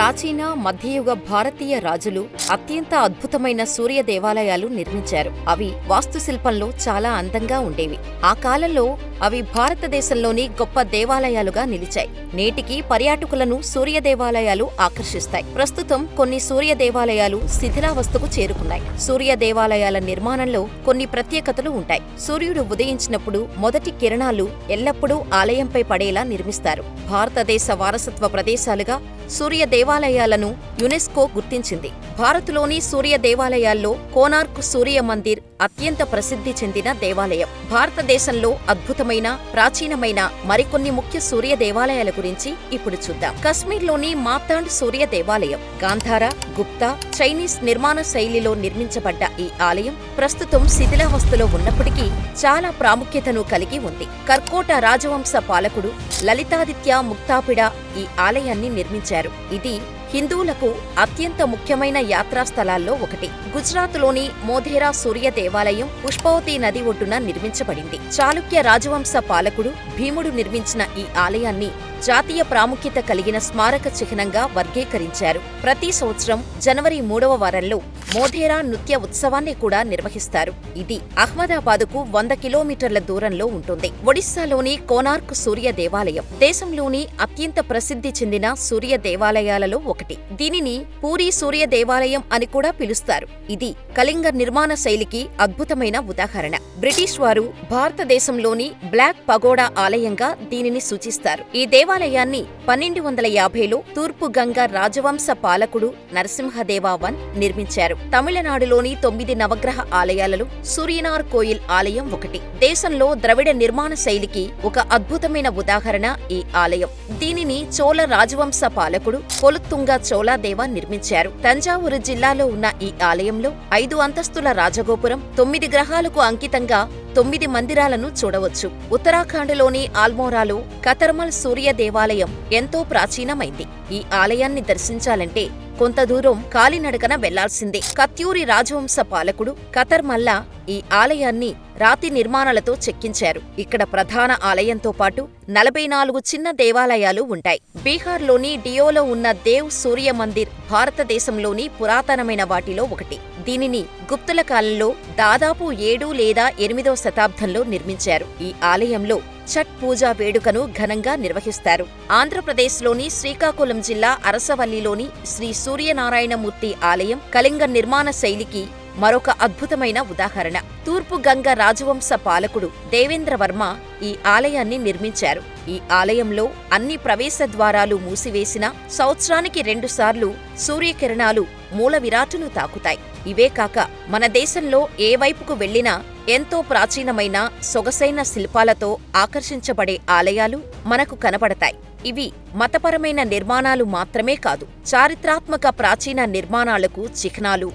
ప్రాచీన మధ్యయుగ భారతీయ రాజులు అత్యంత అద్భుతమైన సూర్య దేవాలయాలు నిర్మించారు. అవి వాస్తుశిల్పంలో చాలా అందంగా ఉండేవి. ఆ కాలంలో అవి భారతదేశంలోని గొప్ప దేవాలయాలుగా నిలిచాయి. నేటికి పర్యాటకులను సూర్య దేవాలయాలు ఆకర్షిస్తాయి. ప్రస్తుతం కొన్ని సూర్య దేవాలయాలు శిథిలావస్థకు చేరుకున్నాయి. సూర్య దేవాలయాల నిర్మాణంలో కొన్ని ప్రత్యేకతలు ఉంటాయి. సూర్యుడు ఉదయించినప్పుడు మొదటి కిరణాలు ఎల్లప్పుడూ ఆలయంపై పడేలా నిర్మిస్తారు. భారతదేశ వారసత్వ ప్రదేశాలుగా సూర్య దేవాలయాలను యునెస్కో గుర్తించింది. భారత్లోని సూర్య దేవాలయాల్లో కోనార్క్ సూర్య మందిర్ అత్యంత ప్రసిద్ధి చెందిన దేవాలయం. భారతదేశంలో అద్భుతమైన, ప్రాచీనమైన మరికొన్ని ముఖ్య సూర్య దేవాలయాల గురించి ఇప్పుడు చూద్దాం. కశ్మీర్లోని మాతాండ్ సూర్య దేవాలయం గాంధార, గుప్తా, చైనీస్ నిర్మాణ శైలిలో నిర్మించబడ్డ ఈ ఆలయం ప్రస్తుతం శిథిలావస్థలో ఉన్నప్పటికీ చాలా ప్రాముఖ్యతను కలిగి ఉంది. కర్కోట రాజవంశ పాలకుడు లలితాదిత్య ముక్తాపిడ ఈ ఆలయాన్ని నిర్మించారు. ఇది హిందువులకు అత్యంత ముఖ్యమైన యాత్రాస్థలాల్లో ఒకటి. గుజరాత్లోని మోధేరా సూర్య దేవాలయం పుష్పవతి నది ఒడ్డున నిర్మించబడింది. చాళుక్య రాజవంశ పాలకుడు భీముడు నిర్మించిన ఈ ఆలయాన్ని జాతీయ ప్రాముఖ్యత కలిగిన స్మారక చిహ్నంగా వర్గీకరించారు. ప్రతి సంవత్సరం జనవరి 3వ వారంలో మోధేరా నృత్య ఉత్సవాన్ని కూడా నిర్వహిస్తారు. ఇది అహ్మదాబాదుకు 100 కిలోమీటర్ల దూరంలో ఉంటుంది. ఒడిశాలోని కోనార్క్ సూర్య దేవాలయం దేశంలోని అత్యంత ప్రసిద్ధి చెందిన సూర్య దేవాలయాలలో ఒకటి. దీనిని పూరీ సూర్య దేవాలయం అని కూడా పిలుస్తారు. ఇది కళింగ నిర్మాణ శైలికి అద్భుతమైన ఉదాహరణ. బ్రిటిష్ వారు భారతదేశంలోని బ్లాక్ పగోడా ఆలయంగా దీనిని సూచిస్తారు. ఈ దేవాలయాన్ని 1250లో తూర్పు గంగా రాజవంశ పాలకుడు నరసింహదేవ వన్ నిర్మించారు. తమిళనాడులోని 9 నవగ్రహ ఆలయాలలో సూర్యనార్ కోయిల్ ఆలయం ఒకటి. దేశంలో ద్రవిడ నిర్మాణ శైలికి ఒక అద్భుతమైన ఉదాహరణ ఈ ఆలయం. దీనిని చోళ రాజవంశ పాలకుడు కొలుత్తుంగ చోళాదేవ నిర్మించారు. తంజావూరు జిల్లాలో ఉన్న ఈ ఆలయంలో 5 అంతస్తుల రాజగోపురం, 9 గ్రహాలకు అంకితంగా 9 మందిరాలను చూడవచ్చు. ఉత్తరాఖండ్లోని ఆల్మోరాలో కతర్మల్ సూర్య దేవాలయం ఎంతో ప్రాచీనమైంది. ఈ ఆలయాన్ని దర్శించాలంటే కొంత దూరం కాలినడకన వెళ్లాల్సిందే. కత్యూరి రాజవంశ పాలకుడు కతర్మల్లా ఈ ఆలయాన్ని రాతి నిర్మాణాలతో చెక్కించారు. ఇక్కడ ప్రధాన ఆలయంతో పాటు 44 చిన్న దేవాలయాలు ఉంటాయి. బీహార్లోని డియోలో ఉన్న దేవ్ సూర్య మందిర్ భారతదేశంలోని పురాతనమైన వాటిలో ఒకటి. దీనిని గుప్తుల కాలంలో దాదాపు 7 లేదా 8వ శతాబ్దంలో నిర్మించారు. ఈ ఆలయంలో ఛట్ పూజా వేడుకను ఘనంగా నిర్వహిస్తారు. ఆంధ్రప్రదేశ్లోని శ్రీకాకుళం జిల్లా అరసవల్లిలోని శ్రీ సూర్యనారాయణమూర్తి ఆలయం కళింగ నిర్మాణ శైలికి మరొక అద్భుతమైన ఉదాహరణ. తూర్పు గంగ రాజవంశ పాలకుడు దేవేంద్రవర్మ ఈ ఆలయాన్ని నిర్మించారు. ఈ ఆలయంలో అన్ని ప్రవేశ ద్వారాలు మూసివేసిన సంవత్సరానికి 2 సార్లు సూర్యకిరణాలు మూల విరాట్టును తాకుతాయి. ఇవే కాక మన దేశంలో ఏ వైపుకు వెళ్లినా ఎంతో ప్రాచీనమైన సొగసైన శిల్పాలతో ఆకర్షించబడే ఆలయాలు మనకు కనబడతాయి. ఇవి మతపరమైన నిర్మాణాలు మాత్రమే కాదు, చారిత్రాత్మక ప్రాచీన నిర్మాణాలకు చిహ్నాలు.